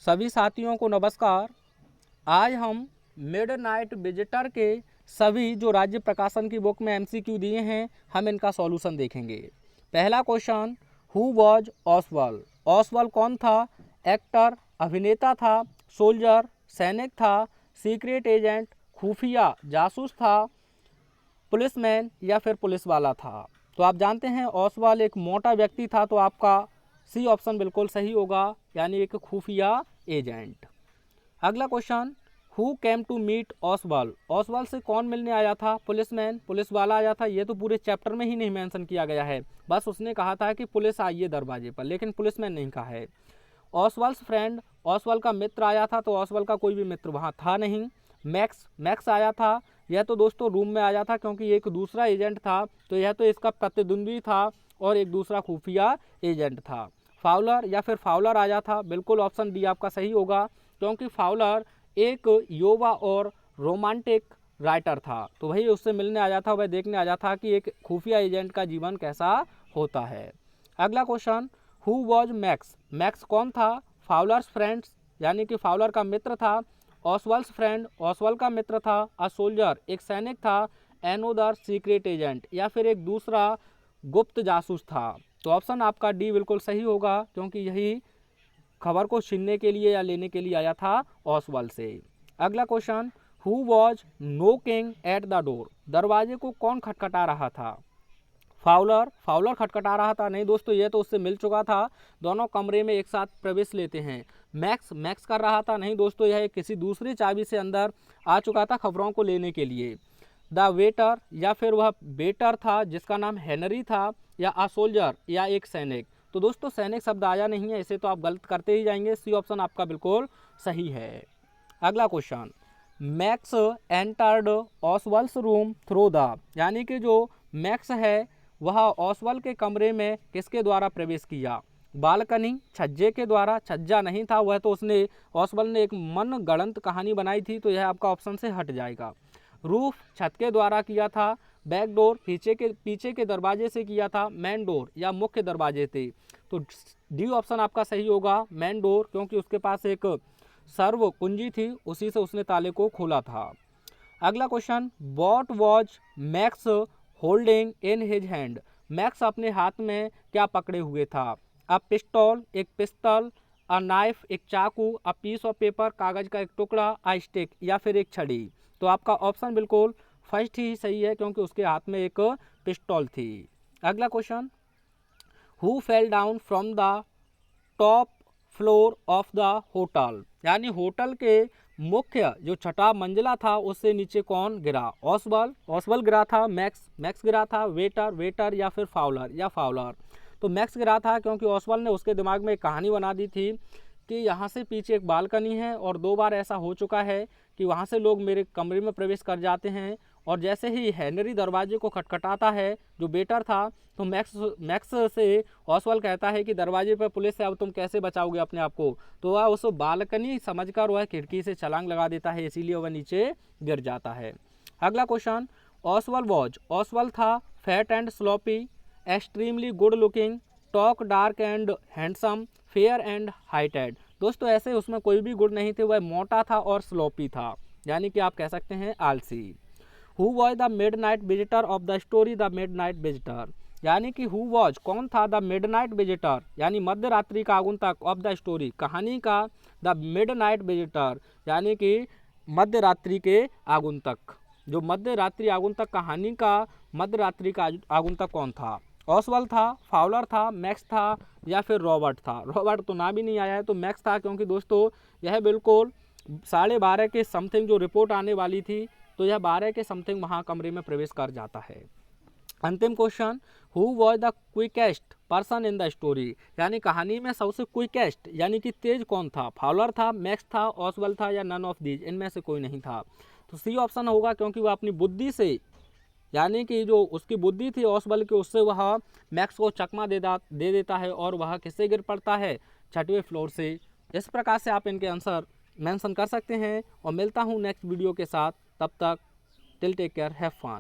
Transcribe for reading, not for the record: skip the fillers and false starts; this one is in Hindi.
सभी साथियों को नमस्कार। आज हम मिडनाइट विजिटर के सभी जो राज्य प्रकाशन की बुक में एमसीक्यू दिए हैं, हम इनका सॉल्यूशन देखेंगे। पहला question, who was Oswald? Oswald कौन था? एक्टर, अभिनेता था, सोल्जर, सैनिक था, सीक्रेट एजेंट, खुफिया जासूस था, पुलिसमैन या फिर पुलिस वाला था? तो आप जानते हैं ऑसवाल्ड एक मोटा व्यक्ति था, तो आपका सी ऑप्शन बिल्कुल सही होगा, यानी एक खुफिया एजेंट। अगला question, who came to meet Oswald? Oswald से कौन मिलने आया था? पुलिसमैन, पुलिस वाला आया था? ये तो पूरे चैप्टर में ही नहीं मेंशन किया गया है, बस उसने कहा था कि पुलिस आई है दरवाजे पर, लेकिन पुलिसमैन नहीं कहा है। ऑसवाल्ड्स फ्रेंड, ऑसवाल्ड का मित्र आया था, तो ऑसवाल्ड का कोई भी मित्र वहाँ था नहीं। मैक्स, मैक्स आया था, यह तो दोस्तों रूम में आया था क्योंकि एक दूसरा एजेंट था, तो यह तो इसका प्रतिद्वंद्वी था और एक दूसरा खुफिया एजेंट था। फाउलर या फिर फाउलर आया था, बिल्कुल ऑप्शन डी आपका सही होगा, क्योंकि फाउलर एक युवा और रोमांटिक राइटर था, तो वही उससे मिलने आया था, वह देखने आया था कि एक खुफिया एजेंट का जीवन कैसा होता है। अगला question, who was max? Max कौन था? फाउलर्स फ्रेंड्स, यानी कि फाउलर का मित्र था। ऑसवाल्ड्स फ्रेंड, ऑसवाल्ड का मित्र था। अ सोल्जर, एक सैनिक था। एनोदर सीक्रेट एजेंट, या फिर एक दूसरा गुप्त जासूस था। तो ऑप्शन आपका डी बिल्कुल सही होगा, क्योंकि यही खबर को छीनने के लिए या लेने के लिए आया था ऑसवाल्ड से। अगला question, who was knocking at the door? दरवाजे को कौन खटखटा रहा था? फाउलर, फाउलर खटखटा रहा था? नहीं दोस्तों, ये तो उससे मिल चुका था, दोनों कमरे में एक साथ प्रवेश लेते हैं। मैक्स, मैक्स कर रहा था? नहीं दोस्तों, यह किसी दूसरी चाबी से अंदर आ चुका था खबरों को लेने के लिए। द वेटर, या फिर वह वेटर था जिसका नाम हेनरी था, या अ सोल्जर, या एक सैनिक? तो दोस्तों सैनिक शब्द आया नहीं है, इसे तो आप गलत करते ही जाएंगे, सी ऑप्शन आपका बिल्कुल सही है। अगला question, Max entered Oswald's room through the, यानी कि जो मैक्स है वह ऑसवाल्ड के कमरे में किसके द्वारा प्रवेश किया? बालकनी, छज्जे के द्वारा? छज्जा नहीं था, वह तो उसने ऑसवाल्ड ने एक मन गढ़ंत कहानी बनाई थी, तो यह आपका ऑप्शन से हट जाएगा। रूफ, छत के द्वारा किया था। बैक डोर, पीछे के दरवाजे से किया था। मैन डोर, या मुख्य दरवाजे थे? तो डी ऑप्शन आपका सही होगा, मैन डोर, क्योंकि उसके पास एक सर्व कुंजी थी, उसी से उसने ताले को खोला था। अगला question, what was max holding in his hand? Max अपने हाथ में क्या पकड़े हुए था? अ पिस्टल, एक पिस्तल। अ नाइफ, एक चाकू। अ पीस ऑफ पेपर, कागज का एक टुकड़ा। अ स्टिक, या फिर एक छड़ी? तो आपका ऑप्शन बिल्कुल फर्स्ट ही सही है, क्योंकि उसके हाथ में एक पिस्टल थी। अगला question, who fell down from the top floor of the hotel? यानी होटल के मुख्य जो छठा मंजिला था उससे नीचे कौन गिरा? ऑसवाल्ड, ऑसवाल्ड गिरा था। मैक्स, मैक्स गिरा था। वेटर, वेटर, या फिर फाउलर, या फाउलर? तो मैक्स गिरा था, क्योंकि ऑसवाल्ड ने उसके दिमाग में एक कहानी बना दी थी कि यहाँ से पीछे एक बालकनी है और 2 बार ऐसा हो चुका है कि वहाँ से लोग मेरे कमरे में प्रवेश कर जाते हैं, और जैसे ही हेनरी दरवाजे को खटखटाता है, जो बेटर था, तो मैक्स से ऑसवाल्ड कहता है कि दरवाजे पर पुलिस है, अब तुम कैसे बचाओगे अपने आप को? तो वह उस बालकनी समझकर वह खिड़की से छलांग लगा देता है, इसीलिए वह नीचे गिर जाता है। अगला क्वेश्चन, ऑसवाल्ड वॉज, ऑसवाल्ड था fat and sloppy, extremely good looking, talk dark and handsome, fair and heighted? दोस्तों ऐसे उसमें कोई भी गुण नहीं थे, वह मोटा था और स्लोपी था, यानी कि आप कह सकते हैं आलसी। Who was the mid night visitor of the story the mid night visitor? यानी कि हु वॉज कौन था? द मिड नाइट विजिटर, यानी मध्य रात्रि का आगुन्तक, ऑफ द स्टोरी कहानी का, द मिड नाइट विजिटर, यानी कि मध्य रात्रि के आगुन्तक। जो मध्य रात्रि आगुन्तक कहानी का मध्य रात्रि का आगुन्तक कौन था? ऑसवाल्ड था, फाउलर था, मैक्स था, या फिर रॉबर्ट था? रॉबर्ट तो ना भी नहीं आया है, तो मैक्स था, क्योंकि दोस्तों यह बिल्कुल 12:30 के समथिंग जो रिपोर्ट आने वाली थी, तो यह 12 के समथिंग वहाँ कमरे में प्रवेश कर जाता है। अंतिम question, who was the quickest person in the story? यानी कहानी में सबसे क्विकेस्ट यानी कि तेज कौन था? फाउलर था, मैक्स था, ऑसवाल्ड था, या नन ऑफ दीज, इनमें से कोई नहीं था? तो सी ऑप्शन होगा, क्योंकि वह अपनी बुद्धि से, यानी कि जो उसकी बुद्धि थी ऑसवाल्ड की, उससे वह मैक्स को चकमा दे देता है, और वह किससे गिर पड़ता है? 6वें फ्लोर से। इस प्रकार से आप इनके आंसर मेंशन कर सकते हैं, और मिलता हूँ नेक्स्ट वीडियो के साथ, तब तक till take care, have fun.